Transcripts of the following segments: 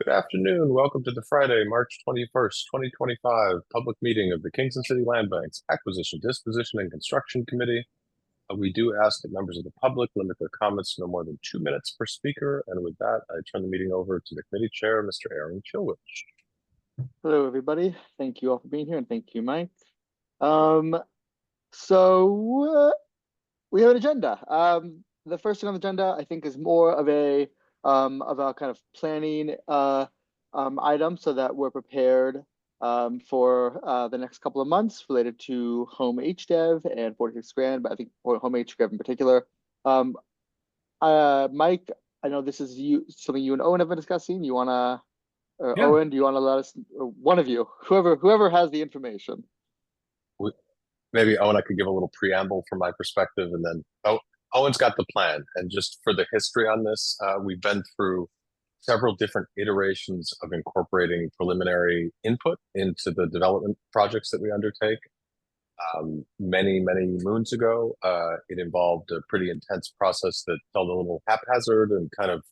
Good afternoon. Welcome to the Friday, March 21st, 2025 public meeting of the Kingston City Land Bank's Acquisition, Disposition, and Construction Committee. We do ask that members of the public limit their comments to no more than 2 minutes per speaker. And with that, I turn the meeting over to the committee chair, Mr. Aaron Chilwich. Hello, everybody. Thank you all for being here, and thank you, Mike. So we have an agenda. The first thing on the agenda, I think, is more of a kind of planning item, so that we're prepared for the next couple of months related to home HDev and 46 grand, but I think for home HDev in particular. Mike, I know this is something you and Owen have been discussing. You wanna? Yeah. Owen, do you want to let us, or one of you, whoever has the information? Maybe Owen, I could give a little preamble from my perspective, and then Owen's got the plan. And just for the history on this, we've been through several different iterations of incorporating preliminary input into the development projects that we undertake. Many moons ago, it involved a pretty intense process that felt a little haphazard and kind of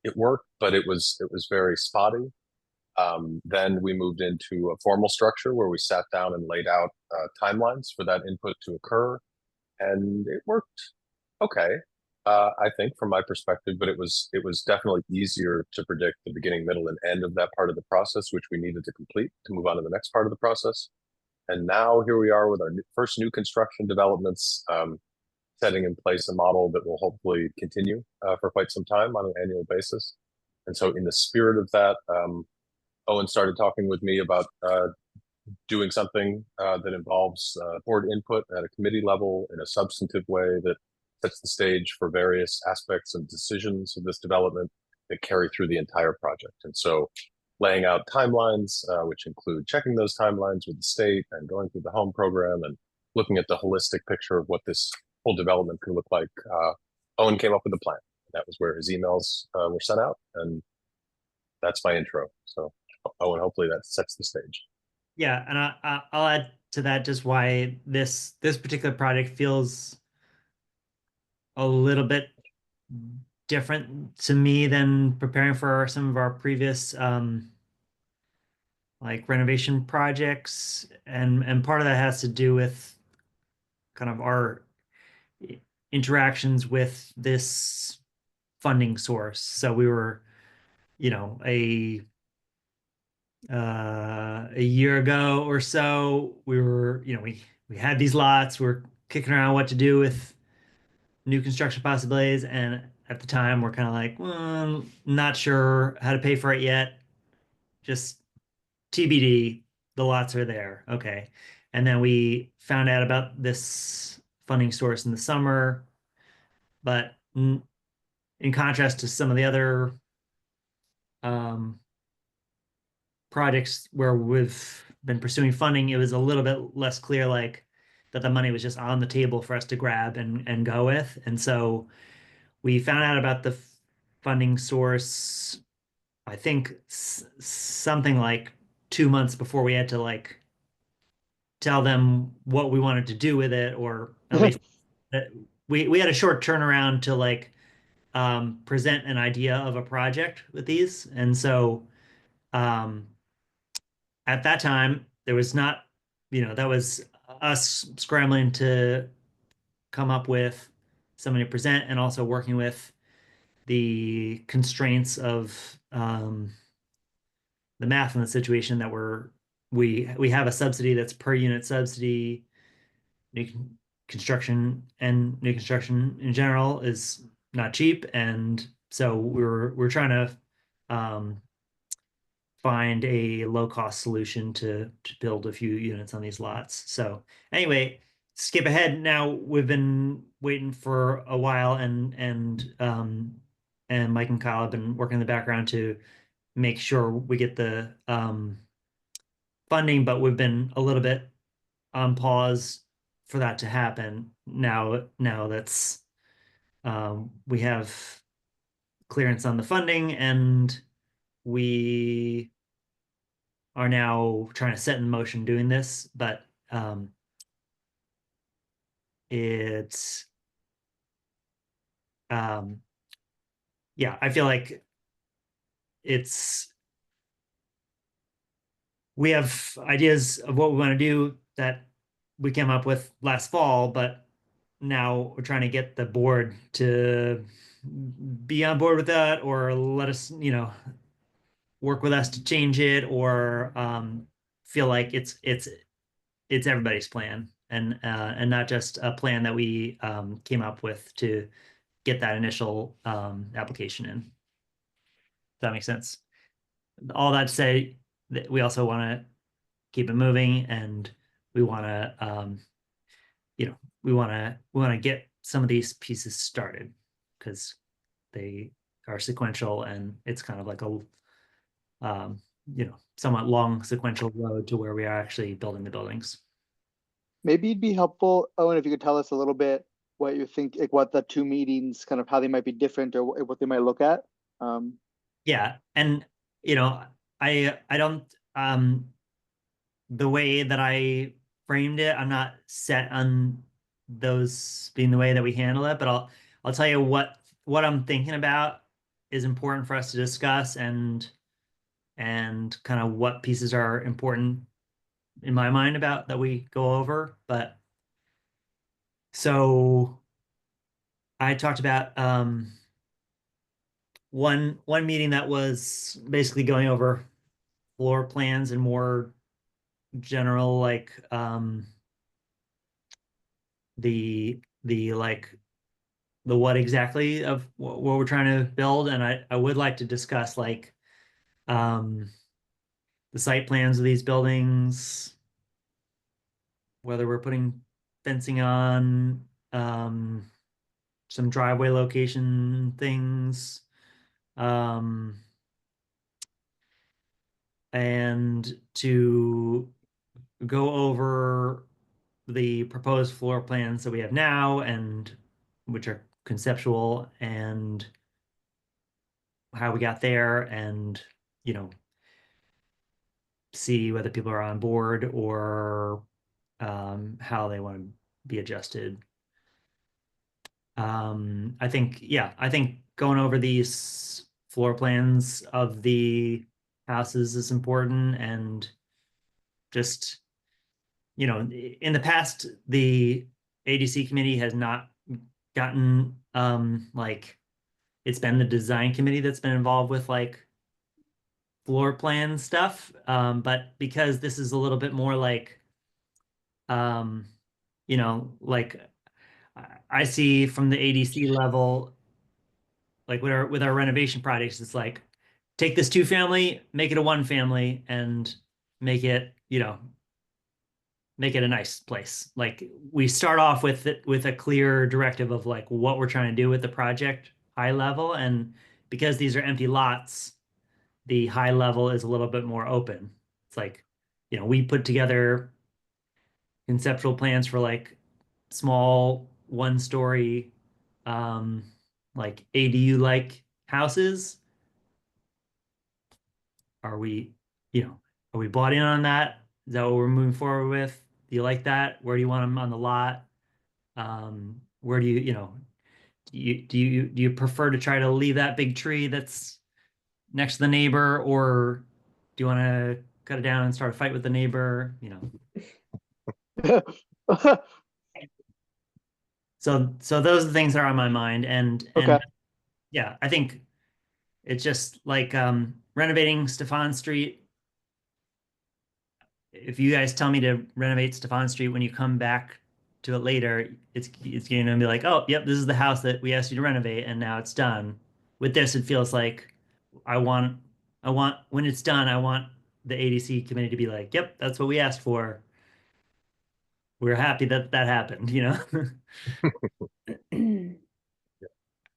it worked, but it was very spotty. Then we moved into a formal structure where we sat down and laid out timelines for that input to occur, and it worked okay, I think, from my perspective. But it was definitely easier to predict the beginning, middle, and end of that part of the process, which we needed to complete to move on to the next part of the process. And now here we are with our first new construction developments, setting in place a model that will hopefully continue for quite some time on an annual basis. And so, in the spirit of that, Owen started talking with me about doing something that involves board input at a committee level in a substantive way that sets the stage for various aspects and decisions of this development that carry through the entire project. And so laying out timelines, which include checking those timelines with the state and going through the home program and looking at the holistic picture of what this whole development could look like. Owen came up with a plan. That was where his emails were sent out. And that's my intro. So Owen, hopefully that sets the stage. Yeah, and I'll add to that just why this particular project feels a little bit different to me than preparing for some of our previous like renovation projects, and part of that has to do with kind of our interactions with this funding source. So we were, a year ago or so, we were, we had these lots, we're kicking around what to do with new construction possibilities. And at the time, we're kind of like, well, not sure how to pay for it yet. Just TBD, the lots are there. Okay. And then we found out about this funding source in the summer. But in contrast to some of the other um, projects where we've been pursuing funding, it was a little bit less clear, like that the money was just on the table for us to grab and go with. And so we found out about the funding source, I think something like 2 months before we had to like tell them what we wanted to do with it, or at least that we had a short turnaround to like present an idea of a project with these. And so um, at that time, there was not, that was us scrambling to come up with something to present, and also working with the constraints of the math in the situation that we have a subsidy that's per unit subsidy. New construction and new construction in general is not cheap, and so we're trying to find a low cost solution to build a few units on these lots. So anyway, skip ahead. Now we've been waiting for a while, and Mike and Kyle have been working in the background to make sure we get the funding, but we've been a little bit on pause for that to happen. Now that's we have clearance on the funding, and we are now trying to set in motion doing this, but it's yeah, I feel like it's we have ideas of what we want to do that we came up with last fall, but now we're trying to get the board to be on board with that, or let us, work with us to change it, or feel like it's everybody's plan, and not just a plan that we came up with to get that initial application in. Does that make sense? All that to say that we also want to keep it moving, and we want to we want to get some of these pieces started, because they are sequential, and it's kind of like a somewhat long sequential road to where we are actually building the buildings. Maybe it'd be helpful, Owen, if you could tell us a little bit what you think, like what the two meetings, kind of how they might be different, or what they might look at. Yeah, and I don't the way that I framed it, I'm not set on those being the way that we handle it, but I'll tell you what I'm thinking about is important for us to discuss, and kind of what pieces are important in my mind about that we go over. But so I talked about one meeting that was basically going over floor plans and more general, like the like the what exactly of what we're trying to build. And I would like to discuss like um the site plans of these buildings, whether we're putting fencing on, some driveway location things, um and to go over the proposed floor plans that we have now, and which are conceptual, and how we got there, and you know see whether people are on board, or how they want to be adjusted. I think going over these floor plans of the houses is important, and just in the past, the ADC committee has not gotten like, it's been the design committee that's been involved with like floor plan stuff. But because this is a little bit more like um, like I see from the ADC level, like with our renovation projects, it's like take this two family, make it a one family, and make it, make it a nice place. Like we start off with it with a clear directive of like what we're trying to do with the project, high level, and because these are empty lots, the high level is a little bit more open. It's like, we put together conceptual plans for like small one-story um like ADU like houses. Are we, are we bought in on that? Is that what we're moving forward with? Do you like that? Where do you want them on the lot? Where do do you prefer to try to leave that big tree that's next to the neighbor, or do you want to cut it down and start a fight with the neighbor? So those are the things that are on my mind, and Okay. yeah, I think it's just like renovating Stefan Street. If you guys tell me to renovate Stefan Street, when you come back to it later, it's going to be like, oh, yep, this is the house that we asked you to renovate, and now it's done. With this, it feels like I want when it's done, I want the ADC committee to be like, yep, that's what we asked for. We're happy that that happened,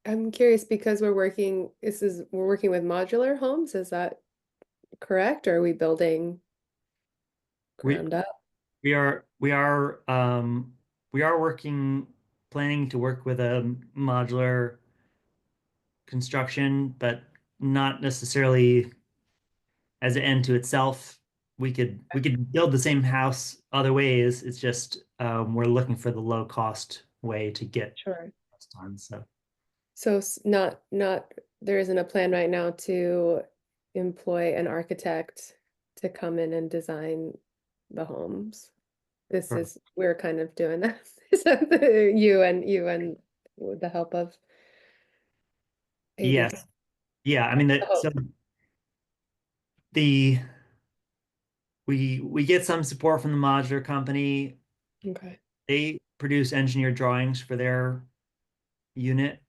I'm curious because we're working with modular homes, is that correct? Or are we building We ground up? we are planning to work with a modular construction, but not necessarily as an end to itself. We could build the same house other ways. It's just we're looking for the low cost way to get Sure. this done. So So not there isn't a plan right now to employ an architect to come in and design the homes. This Sure. is, we're kind of doing that. So you and with the help of ADC. Yes. Yeah. I mean, Oh. so the we get some support from the modular company. Okay. They produce engineered drawings for their unit.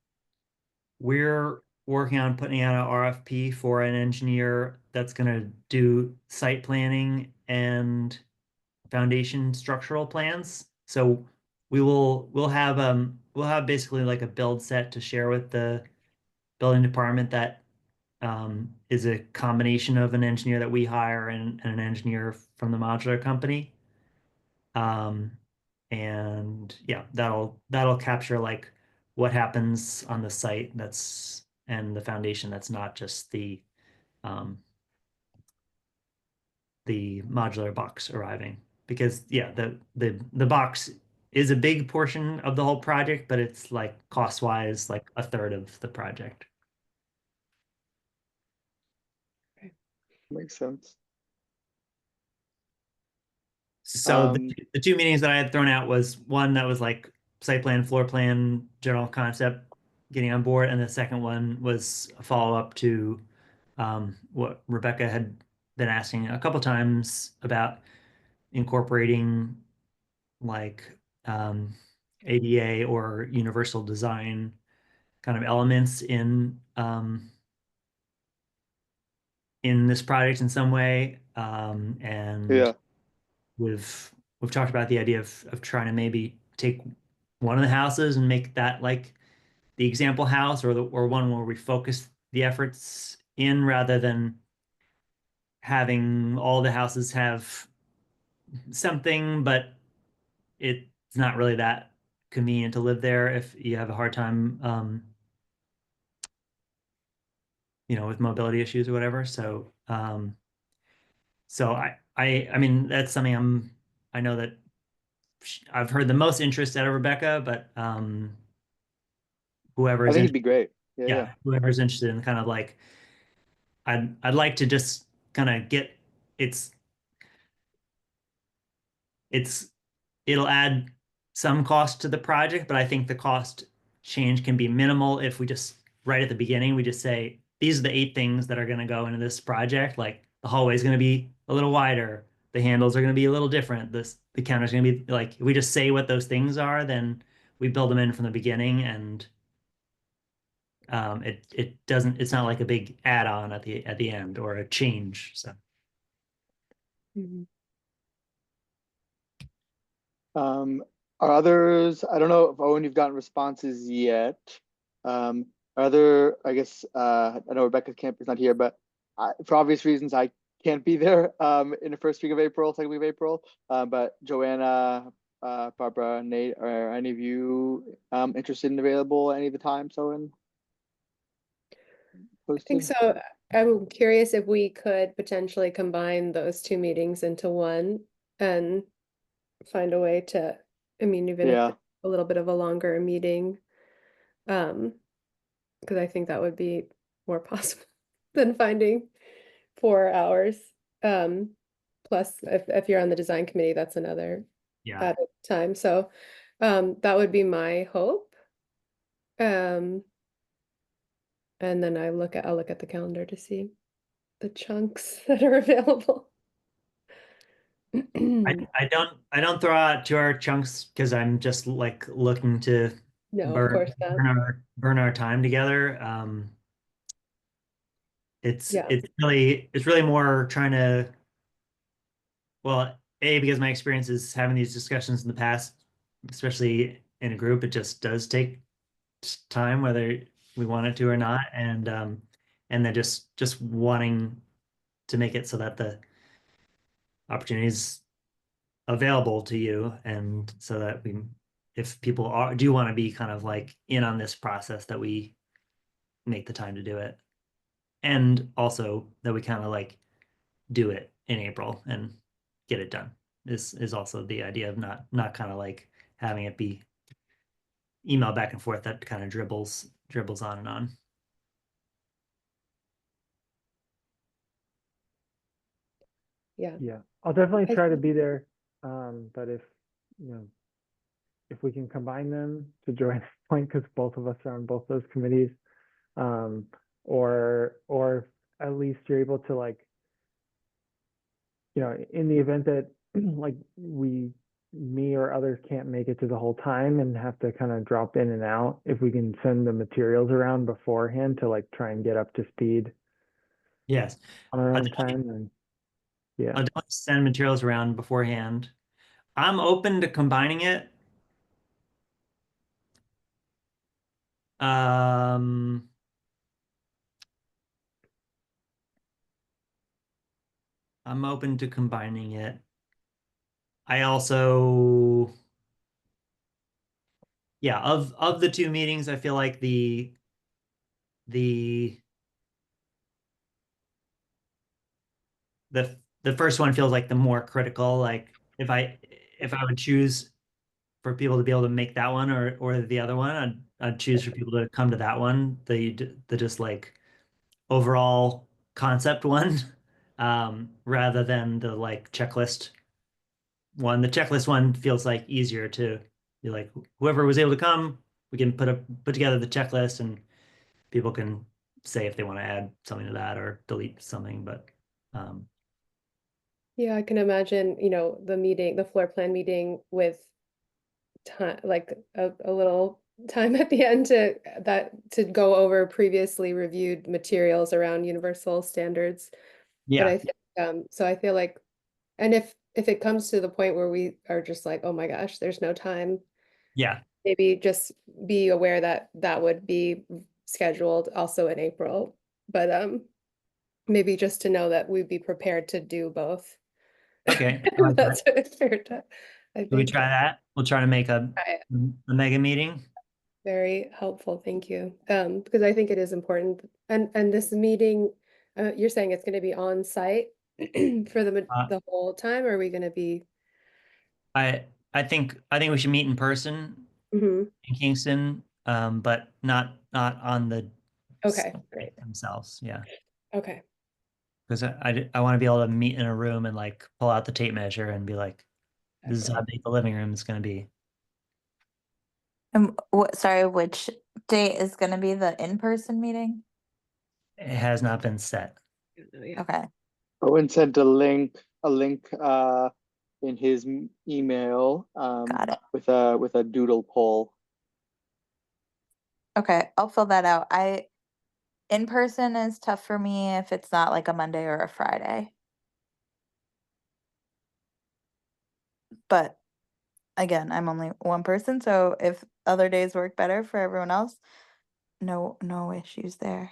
We're working on putting out an RFP for an engineer that's going to do site planning and foundation structural plans. So we'll have basically like a build set to share with the building department that is a combination of an engineer that we hire and an engineer from the modular company. Um, and yeah, that'll capture like what happens on the site that's and the foundation that's not just um, the modular box arriving. Because yeah, the box is a big portion of the whole project, but it's like cost wise like a third of the project. Makes sense. So the two meetings that I had thrown out was one that was like site plan, floor plan, general concept, getting on board, and the second one was a follow up to what Rebecca had been asking a couple times about incorporating like um, ADA or universal design kind of elements in this project in some way, and Yeah. we've talked about the idea of trying to maybe take one of the houses and make that like the example house or one where we focus the efforts in rather than having all the houses have something, but it's not really that convenient to live there if you have a hard time, with mobility issues or whatever. So I mean, that's something I know that I've heard the most interest out of Rebecca, but I whoever's think in, it'd be great. Yeah, yeah. yeah, whoever's interested in kind of like, I'd like to just kind of get it's it's it'll add some cost to the project, but I think the cost change can be minimal if we just right at the beginning we just say these are the 8 things that are going to go into this project. Like the hallway is going to be a little wider, the handles are going to be a little different. The counter's going to be like if we just say what those things are, then we build them in from the beginning, and it doesn't it's not like a big add-on at the end or a change. So Mhm. Um, are others, I don't know if Owen, you've gotten responses yet. I guess, I know Rebecca Camp is not here, but for obvious reasons, I can't be there in the first week of April, second week of April. But Joanna, Barbara, Nate, are any of you interested and available any of the time? So in I think posted? so. I'm curious if we could potentially combine those two meetings into one and find a way to, I mean, even if Yeah, it's a little bit of a longer meeting, because I think that would be more possible than finding 4 hours. Plus, if you're on the design committee, that's another yeah, added time. So, that would be my hope. And then I'll look at the calendar to see the chunks that are available. I don't throw out 2 hour chunks because I'm just like looking to No, of burn course not. burn our time together. Yeah. It's really more trying to, well, because my experience is having these discussions in the past, especially in a group, it just does take time whether we want it to or not, and then just wanting to make it so that the opportunities available to you, and so that if people do want to be kind of like in on this process, that we make the time to do it, and also that we kind of like do it in April and get it done. This is also the idea of not kind of like having it be email back and forth that kind of dribbles on and on. Yeah. Yeah, I'll definitely I try to think- be there. But if we can combine them to Joanne's point, because both of us are on both those committees, or at least you're able to, like, in the event that like me or others can't make it to the whole time and have to kind of drop in and out, if we can send the materials around beforehand to, like, try and get up to speed Yes. on our I'll own definitely- time, then yeah. I'll definitely send materials around beforehand. I'm open to combining it. Um, I'm open to combining it. I also, yeah, of the two meetings, I feel like the the first one feels like the more critical. Like if I would choose for people to be able to make that one or the other one, I'd choose for people to come to that one. The just like overall concept one, rather than the like checklist one. The checklist one feels like easier to be like whoever was able to come, we can put together the checklist and people can say if they want to add something to that or delete something. But Yeah, I can imagine, the floor plan meeting with time, like a little time at the end to go over previously reviewed materials around universal standards. But yeah, I think, so I feel like, and if it comes to the point where we are just like, oh my gosh, there's no time, yeah, maybe just be aware that that would be scheduled also in April. But maybe just to know that we'd be prepared to do both. okay. I like that. That's fair to, I Can we think. try that? We'll try to make a mega meeting. Very helpful, thank you. Because I think it is important. And this meeting, you're saying it's gonna be on site for Uh, the whole time, or are we gonna be? I think we should meet in person Mhm. in Kingston, but not on the Okay, site great. themselves. Yeah, Okay. because I want to be able to meet in a room and like pull out the tape measure and be like, this is how Excellent. big the living room is going to be. Sorry, which date is going to be the in-person meeting? It has not been set. Yeah. Okay. Owen sent a link in his email Got it. with a doodle poll. Okay, I'll fill that out. In person is tough for me if it's not like a Monday or a Friday. But again, I'm only one person, so if other days work better for everyone else, no issues there.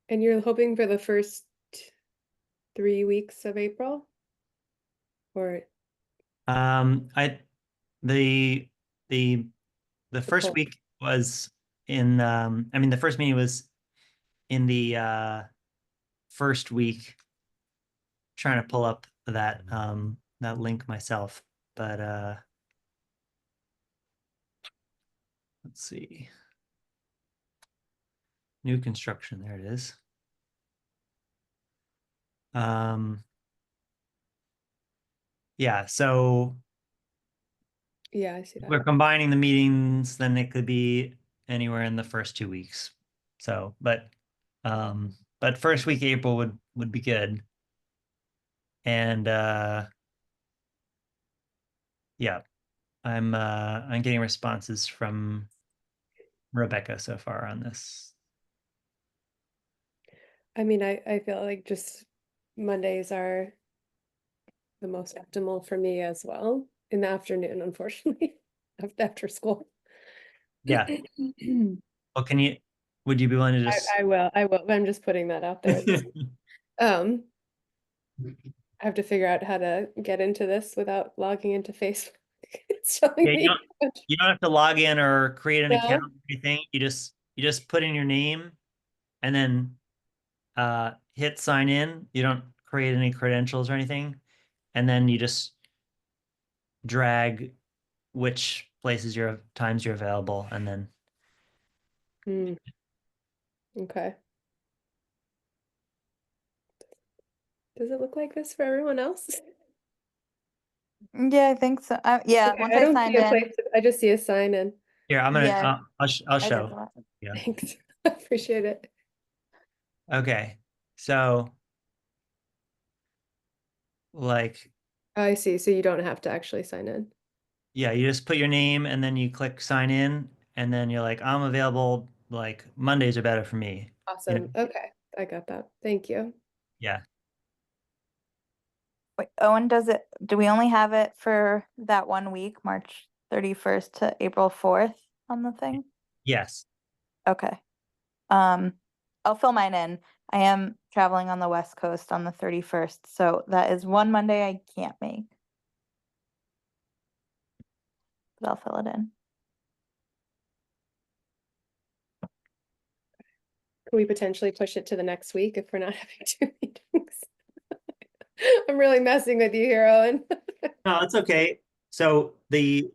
And you're hoping for the first 3 weeks of April? Or I the the the first whole- week was in I mean the first meeting was in the first week, trying to pull up that link myself, but let's see. New construction, there it is. Yeah, so yeah, I see if we're that. combining the meetings, then it could be anywhere in the first 2 weeks. So, but first week April would be good. And yeah, I'm getting responses from Rebecca so far on this. I mean, I feel like just Mondays are the most optimal for me as well in the afternoon, unfortunately, after school. Yeah. Well, would you be willing to just I will. I'm just putting that out there. Um, I have to figure out how to get into this without logging into Facebook. It's showing Yeah, me. you don't have to log in or create an No? account or anything. You just put in your name and then hit sign in. You don't create any credentials or anything. And then you just drag which times you're available and then Hmm. Okay. Does it look like this for everyone else? Yeah, I think so. Yeah, Okay, once I I don't signed see a in, place. I just see a sign in. Here, I'm gonna. Yeah. I'll I did show. that. Yeah. Thanks. Appreciate it. Okay. So, like, I see. So you don't have to actually sign in. yeah, you just put your name and then you click sign in, and then you're like, I'm available. Like Mondays are better for me. You know? Awesome. Okay, I got that. Thank you. Yeah. Wait, Owen, do we only have it for that 1 week, March 31st to April 4th on the thing? Yes. Okay. I'll fill mine in. I am traveling on the West Coast on the 31st, so that is one Monday I can't make. But I'll fill it in. Can we potentially push it to the next week if we're not having 2 meetings? I'm really messing with you here, Owen. No, it's okay. So the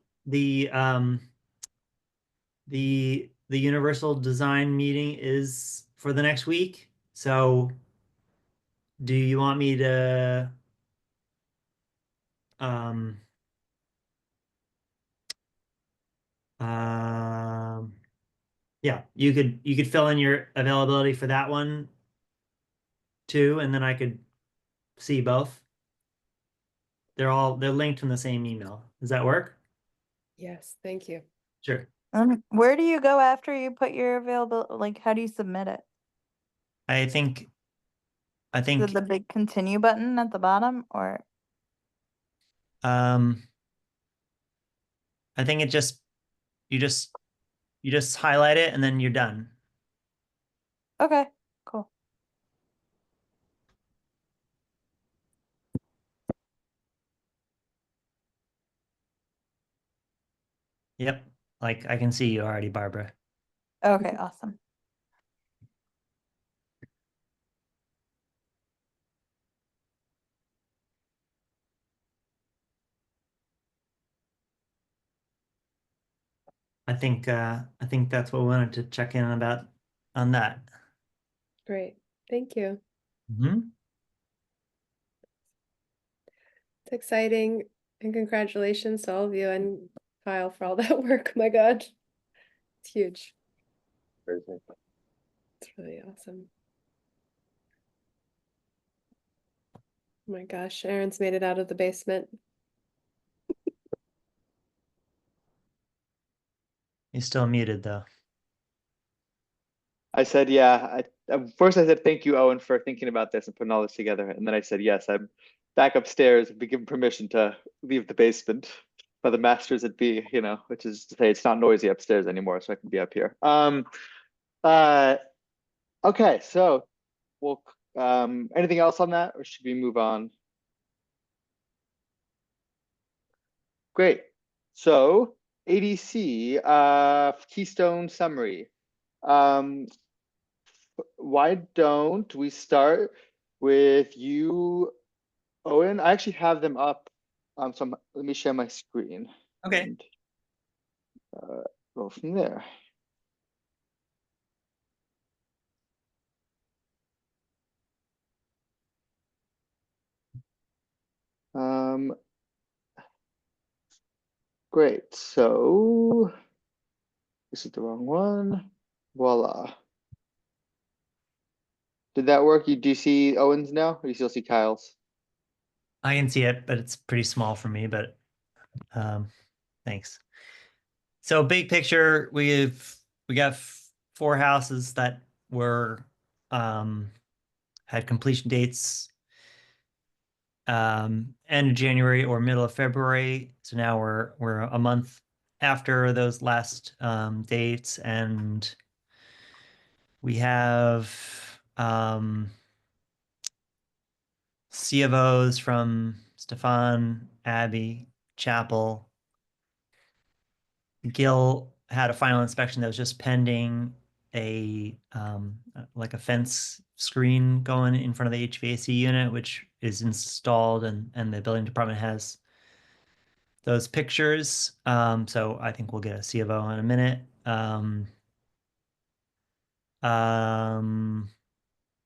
universal design meeting is for the next week. So do you want me to um um yeah, you could fill in your availability for that one too, and then I could see both. They're linked in the same email. Does that work? Yes, thank you. Sure. Where do you go after you put your available, like, how do you submit it? I think Is it the big continue button at the bottom, or? um I think you just you just highlight it and then you're done. Okay, cool. Yep. Like I can see you already, Barbara. Okay, awesome. I think that's what we wanted to check in about on that. Great. Thank you. Hmm. It's exciting. And congratulations to all of you and Kyle for all that work. My God. It's huge. Crazy. It's really awesome. Oh my gosh, Aaron's made it out of the basement. He's still muted though. I said, yeah. First I said thank you, Owen, for thinking about this and putting all this together. And then I said, yes, I'm back upstairs and be given permission to leave the basement by the masters at B, which is to say it's not noisy upstairs anymore, so I can be up here. Okay, so we'll anything else on that, or should we move on? Great. So ADC, Keystone summary. Why don't we start with you, Owen? I actually have them up. Let me share my screen. Okay. And, go from there. Great. So this is the wrong one. Voila. Did that work? Do you see Owen's now, or do you still see Kyle's? I can see it, but it's pretty small for me, but thanks. So big picture, we got 4 houses that were had completion dates end of January or middle of February. So now we're a month after those last dates, and we have C of O's from Stefan, Abby, Chapel. Gil had a final inspection that was just pending, a like a fence screen going in front of the HVAC unit, which is installed, and the building department has those pictures. So I think we'll get a C of O in a minute. Um,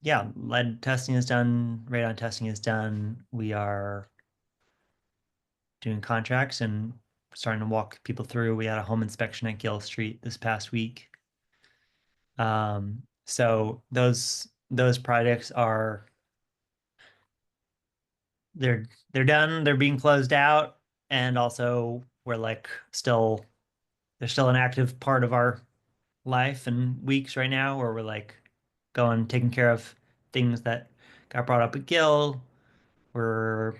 yeah, lead testing is done, radon testing is done. We are doing contracts and starting to walk people through. We had a home inspection at Gill Street this past week. So those projects are they're done, they're being closed out, and also we're like they're still an active part of our life and weeks right now where we're like going taking care of things that got brought up at Gill. We're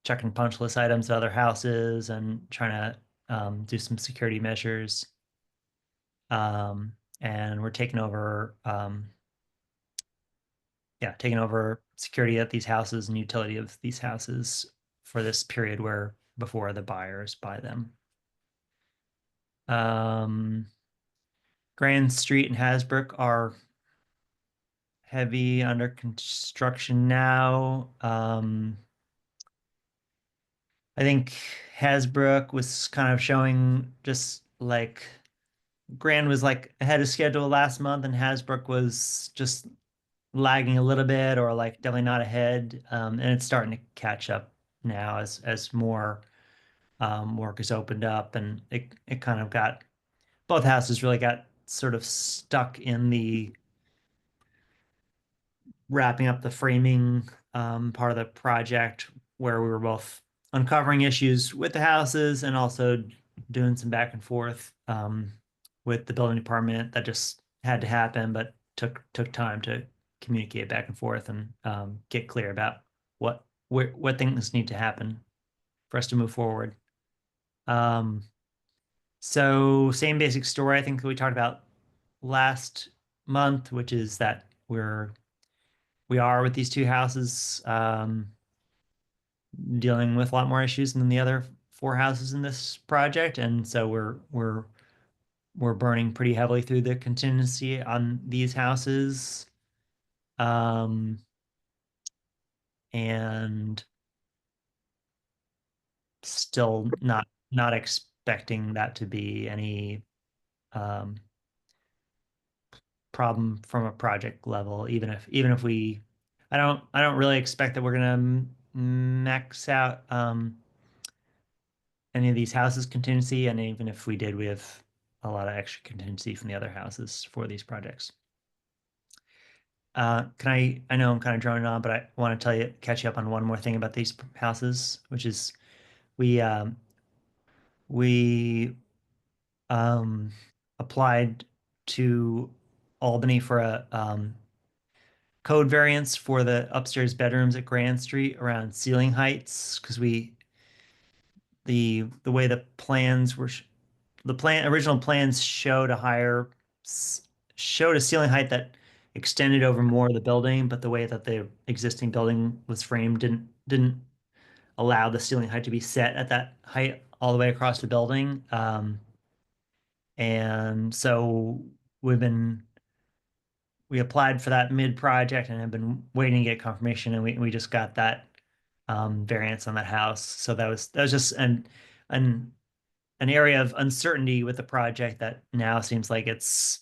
checking punch list items at other houses and trying to do some security measures. And we're taking over taking over security at these houses and utility of these houses for this period where before the buyers buy them. Grand Street and Hasbrook are heavy under construction now. I think Hasbrook was kind of showing just like Grand was like ahead of schedule last month, and Hasbrook was just lagging a little bit, or like definitely not ahead. And it's starting to catch up now as more work is opened up, and it kind of got both houses really got sort of stuck in the wrapping up the framing part of the project where we were both uncovering issues with the houses and also doing some back and forth with the building department that just had to happen, but took time to communicate back and forth and get clear about what things need to happen for us to move forward. So same basic story I think that we talked about last month, which is that we are with these two houses dealing with a lot more issues than the other four houses in this project, and so we're burning pretty heavily through the contingency on these houses, and still not expecting that to be any problem from a project level, even if we I don't really expect that we're gonna max out any of these houses contingency, and even if we did, we have a lot of extra contingency from the other houses for these projects. I know I'm kind of droning on, but I want to catch you up on one more thing about these houses, which is we applied to Albany for a code variance for the upstairs bedrooms at Grand Street around ceiling heights, because the way the plans were original plans showed showed a ceiling height that extended over more of the building, but the way that the existing building was framed didn't allow the ceiling height to be set at that height all the way across the building. And so we applied for that mid-project and have been waiting to get confirmation, and we just got that variance on that house. So that was just an area of uncertainty with the project that now seems like it's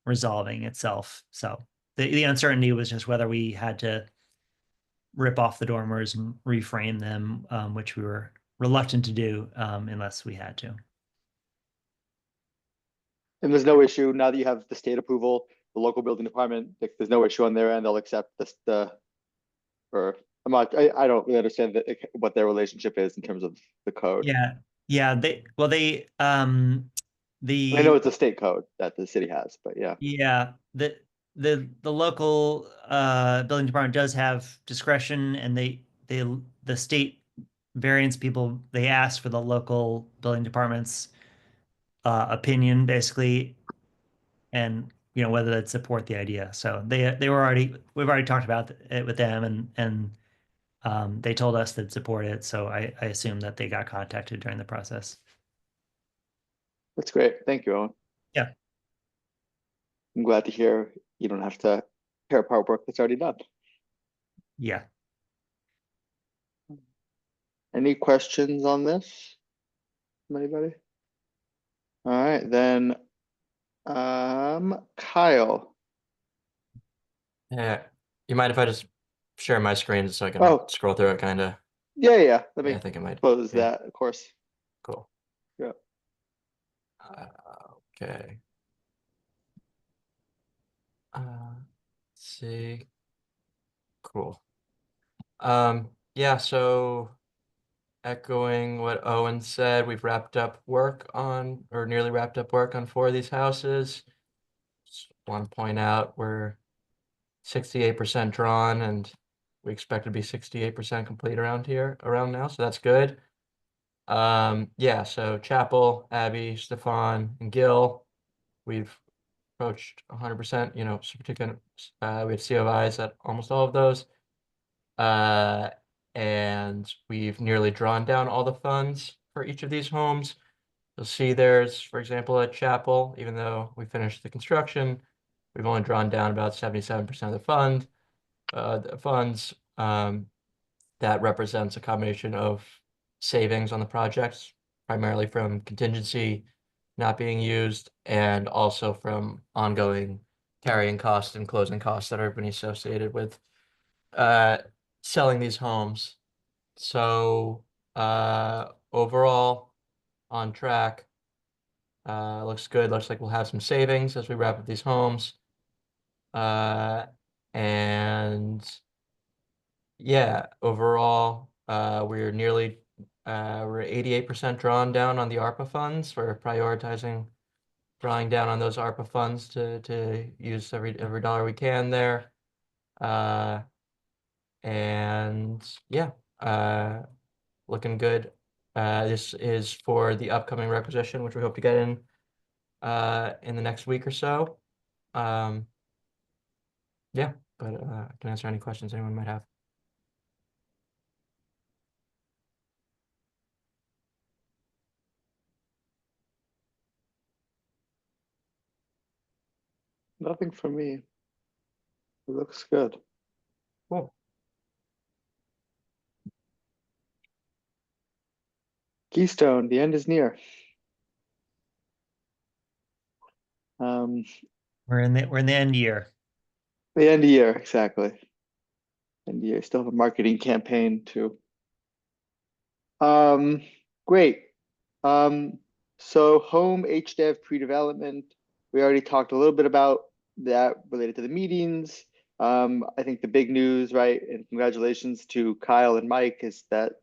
resolving itself. So the uncertainty was just whether we had to rip off the dormers and reframe them, which we were reluctant to do unless we had to. And there's no issue now that you have the state approval, the local building department, there's no issue on their end. They'll accept or I don't really understand what their relationship is in terms of the code. Yeah. I know it's a state code that the city has, but yeah. Yeah, the local building department does have discretion, and the state variance people, they asked for the local building department's opinion basically, and whether they'd support the idea. So we've already talked about it with them, and they told us they'd support it. So I assume that they got contacted during the process. That's great. Thank you, Owen. Yeah. I'm glad to hear you don't have to tear apart work that's already done. Yeah. Any questions on this from anybody? All right, then Kyle, Yeah. You mind if I just share my screen so I can Oh. scroll through it kind of? Yeah. Let Yeah, me I think it might. close Yeah. that, of course. Cool. Yeah. Okay. Let's see. Cool. Yeah, so echoing what Owen said, we've wrapped up work on, or nearly wrapped up work on 4 of these houses. Just want to point out we're 68% drawn, and we expect to be 68% complete around now, so that's good. Yeah, so Chapel, Abby, Stefan, and Gil, we've approached 100%, certificate, we had COIs at almost all of those. And we've nearly drawn down all the funds for each of these homes. You'll see there's, for example, at Chapel, even though we finished the construction, we've only drawn down about 77% of the funds. That represents a combination of savings on the projects, primarily from contingency not being used, and also from ongoing carrying costs and closing costs that are been associated with selling these homes. So overall, on track. Looks good. Looks like we'll have some savings as we wrap up these homes. And yeah, overall, we're 88% drawn down on the ARPA funds. We're prioritizing drawing down on those ARPA funds to use every dollar we can there. And yeah, looking good. This is for the upcoming requisition, which we hope to get in the next week or so. Yeah, but I can answer any questions anyone might have. Nothing for me. It looks good. Cool. Keystone, the end is near. We're in the end year. The end of year, exactly. End of year. Still have a marketing campaign too. Great. So home HDev pre-development. We already talked a little bit about that related to the meetings. I think the big news, right, and congratulations to Kyle and Mike, is that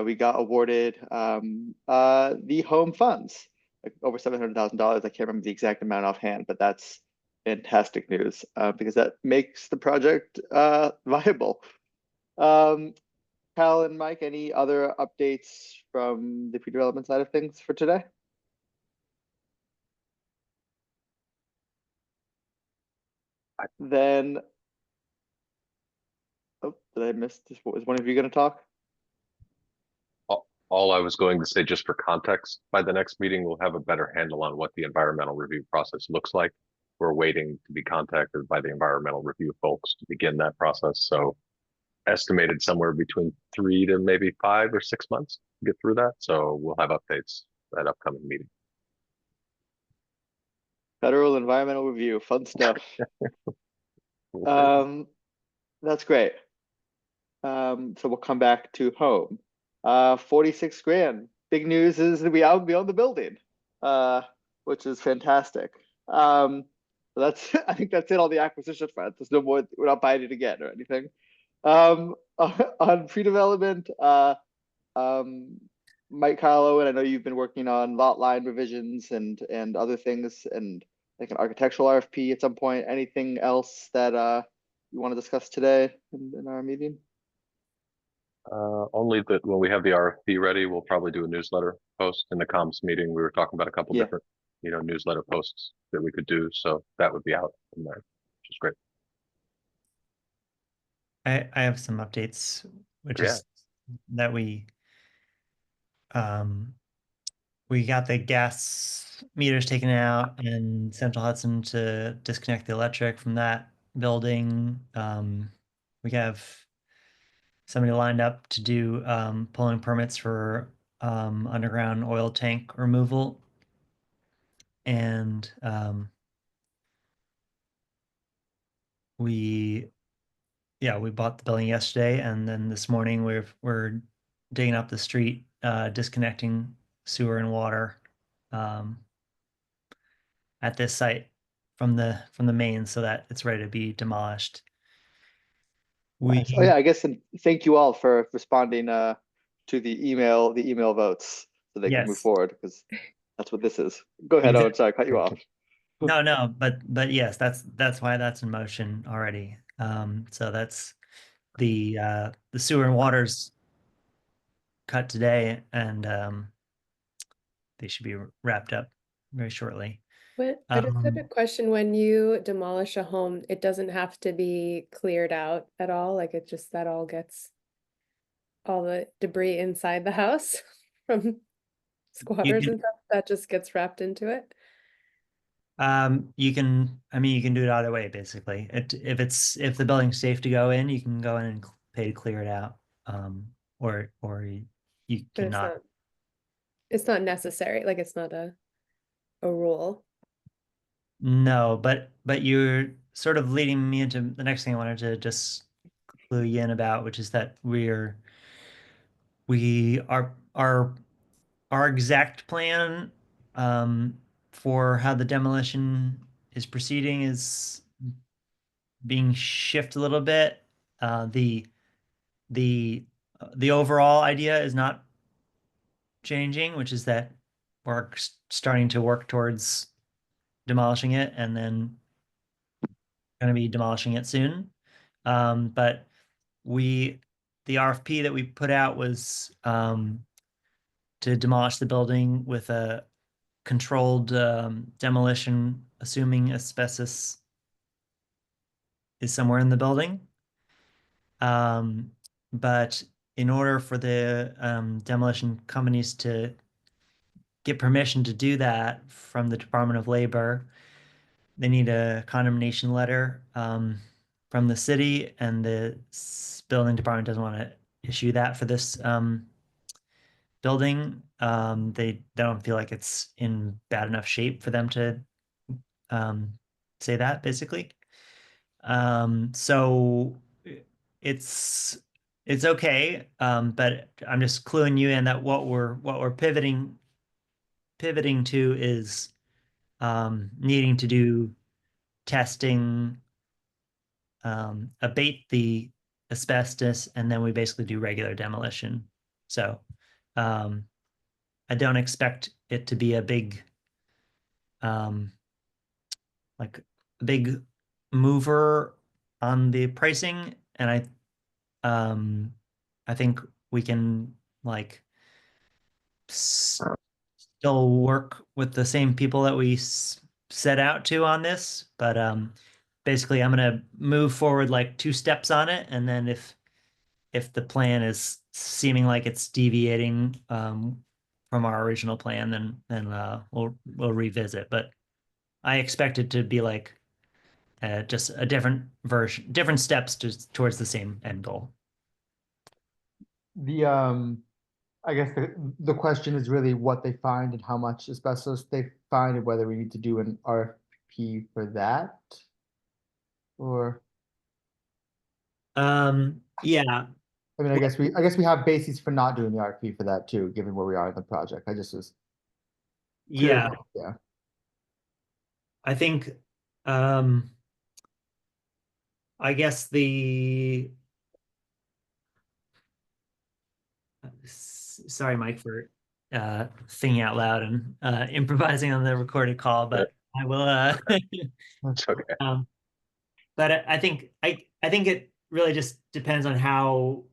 we got awarded the home funds, like over $700,000. I can't remember the exact amount offhand, but that's fantastic news because that makes the project viable. Kyle and Mike, any other updates from the pre-development side of things for today? Then, oh, did I miss this? Was one of you going to talk? All I was going to say, just for context, by the next meeting, we'll have a better handle on what the environmental review process looks like. We're waiting to be contacted by the environmental review folks to begin that process. So estimated somewhere between 3 to maybe 5 or 6 months to get through that. So we'll have updates at upcoming meeting. Federal environmental review, fun stuff. That's great. So we'll come back to home. 46 grand. Big news is that we out beyond the building, which is fantastic. So that's I think that's it on the acquisition front. There's no more. We're not buying it again or anything. On pre-development, Mike, Kyle, Owen, I know you've been working on lot line revisions and other things, and like an architectural RFP at some point. Anything else that you want to discuss today in our meeting? Only that when we have the RFP ready, we'll probably do a newsletter post. In the comms meeting, we were talking about a couple different, newsletter posts that we could do. So that would be out in there, which is great. I have some updates, which is that we got the gas meters taken out in Central Hudson to disconnect the electric from that building. We have somebody lined up to do pulling permits for underground oil tank removal. And we bought the building yesterday, and then this morning we're digging up the street, disconnecting sewer and water at this site from the main so that it's ready to be demolished. Nice. Oh yeah, I guess, and thank you all for responding to the email votes so they can move Yes. forward, because that's what this is. Go ahead, Owen. Sorry, I cut you off. No, but yes, that's why that's in motion already. So that's the sewer and water's cut today, and they should be wrapped up very shortly. I just had a question. When you demolish a home, it doesn't have to be cleared out at all. Like it just that all gets all the debris inside the house from squatters can- and stuff, that just gets wrapped into it. You can, I mean, you can do it either way, basically. If the building's safe to go in, you can go in and pay to clear it out. Or you But cannot. it's not necessary. Like it's not a rule. No, but you're sort of leading me into the next thing I wanted to just clue you in about, which is that we are our exact plan for how the demolition is proceeding is being shifted a little bit. The the overall idea is not changing, which is that we're starting to work towards demolishing it and then going to be demolishing it soon. But the RFP that we put out was to demolish the building with a controlled demolition, assuming asbestos is somewhere in the building. But in order for the demolition companies to get permission to do that from the Department of Labor, they need a condemnation letter from the city, and the building department doesn't want to issue that for this building. They don't feel like it's in bad enough shape for them to say that, basically. So it's okay, but I'm just cluing you in that what we're pivoting to is needing to do testing, abate the asbestos, and then we basically do regular demolition. So I don't expect it to be a big like a big mover on the pricing, and I think we can like still work with the same people that we set out to on this, but basically I'm gonna move forward like 2 steps on it, and then if the plan is seeming like it's deviating from our original plan, then we'll revisit. But I expect it to be like just a different version, different steps towards the same end goal. The I guess the question is really what they find and how much asbestos they find, and whether we need to do an RFP for that, or Yeah. I mean, I guess we have bases for not doing the RFP for that too, given where we are in the project. I just was curious. Yeah, Yeah. I think I guess sorry, Mike, for thinking out loud and improvising on the recorded call, but I will It's okay. but I think it really just depends on how,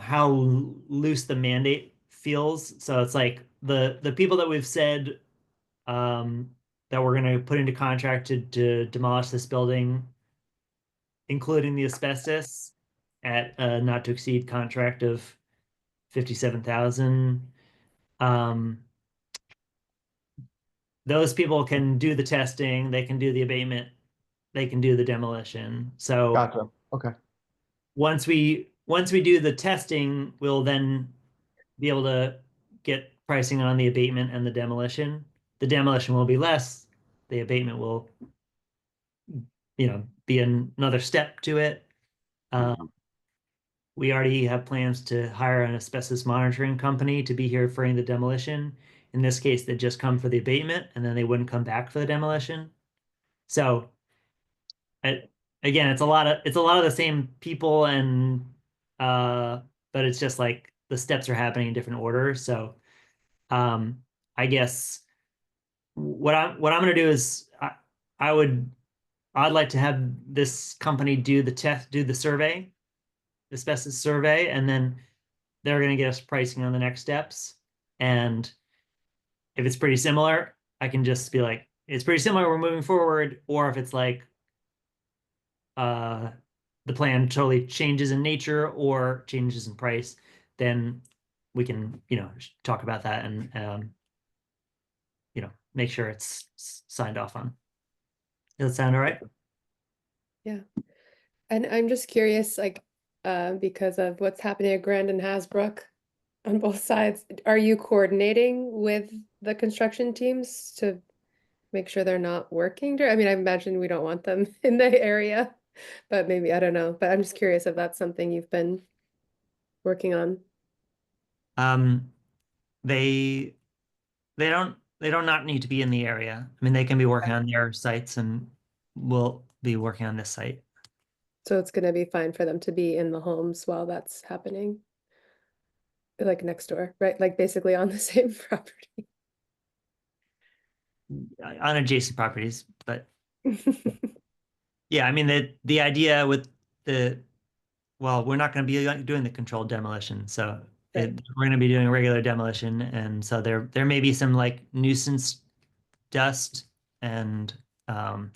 how loose the mandate feels. So it's like the people that we've said that we're going to put into contract to demolish this building, including the asbestos, at a not to exceed contract of 57,000. Those people can do the testing, they can do the abatement, they can do the demolition. So Gotcha. Okay. once we do the testing, we'll then be able to get pricing on the abatement and the demolition. The demolition will be less, the abatement will be another step to it. We already have plans to hire an asbestos monitoring company to be here for the demolition. In this case, they just come for the abatement and then they wouldn't come back for the demolition. So again, it's a lot of the same people but it's just like the steps are happening in different orders. So I guess what I'm gonna do is I'd like to have this company do the survey, the asbestos survey, and then they're gonna get us pricing on the next steps. And if it's pretty similar, I can just be like, it's pretty similar, we're moving forward. Or if it's like the plan totally changes in nature or changes in price, then we can, talk about that and make sure it's signed off on. Does that sound all right? Yeah. And I'm just curious, like, because of what's happening at Grand and Hasbrook on both sides, are you coordinating with the construction teams to make sure they're not working? I mean, I imagine we don't want them in the area, but maybe, I don't know. But I'm just curious if that's something you've been working on. They don't not need to be in the area. I mean, they can be working on their sites and we'll be working on this site. So it's going to be fine for them to be in the homes while that's happening, like next door, right? Like basically on the same property. On adjacent properties, but yeah, I mean, the idea with we're not going to be doing the controlled demolition, so Right. we're going to be doing a regular demolition, and so there may be some like nuisance dust, and then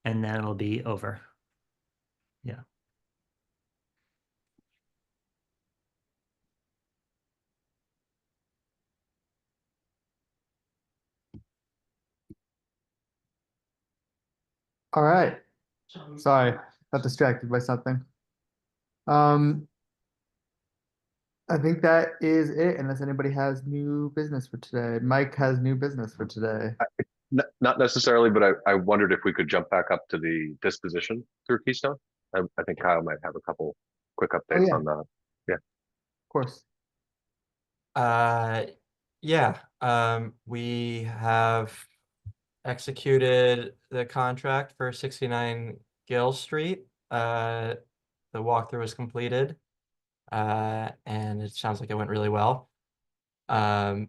it'll be over. Yeah. All right. Sorry, got distracted by something. I think that is it, unless anybody has new business for today. Mike has new business for today. Not necessarily, but I wondered if we could jump back up to the disposition through Keystone. I think Kyle might have a couple quick updates yeah. on that. Yeah. Of course. Yeah, we have executed the contract for 69 Gill Street. The walkthrough was completed, and it sounds like it went really well. And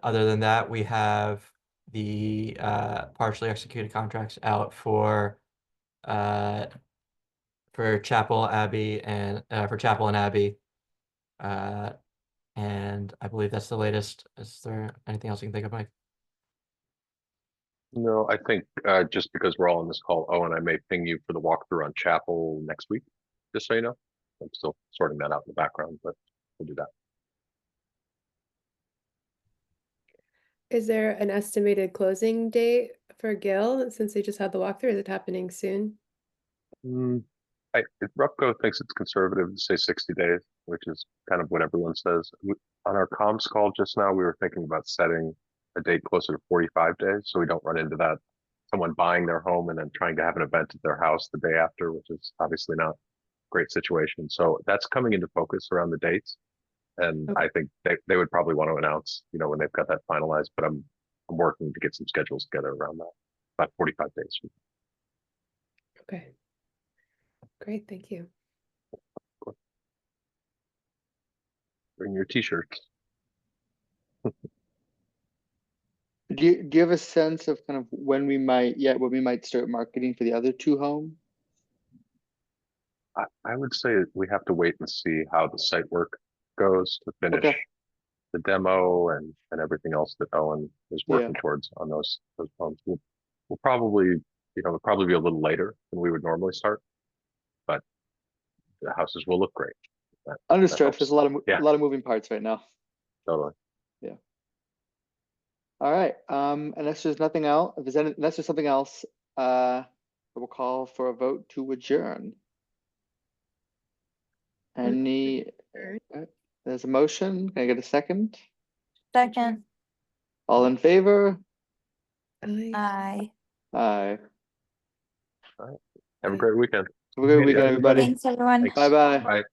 other than that, we have the partially executed contracts out for Chapel Abbey and for Chapel and Abbey. And I believe that's the latest. Is there anything else you can think of, Mike? No, I think just because we're all on this call, Owen, I may ping you for the walkthrough on Chapel next week, just so you know. I'm still sorting that out in the background, but we'll do that. Is there an estimated closing date for Gil since they just had the walkthrough? Is it happening soon? Rupco thinks it's conservative to say 60 days, which is kind of what everyone says. On our comms call just now, we were thinking about setting a date closer to 45 days so we don't run into that someone buying their home and then trying to have an event at their house the day after, which is obviously not a great situation. So that's coming into focus around the dates. And Okay. I think they would probably want to announce, when they've got that finalized, but I'm working to get some schedules together around that, about 45 days. Okay. Great, thank you. Bring your t-shirts. Do you have a sense of kind of when we might start marketing for the other two homes? I would say we have to wait and see how the site work goes to finish the demo and everything else that Owen is working towards on those homes. We'll probably, it'll probably be a little later than we would normally start, but the houses will look great. Understood. There's a lot of moving parts right now. Totally. Yeah. All right. Unless there's nothing else, unless there's something else, we'll call for a vote to adjourn. There's a motion. Can I get a second? Second. All in favor? Aye. Aye. Aye. Have a great weekend. Have a good weekend, everybody. Thanks, everyone. Thanks. Bye bye. Bye.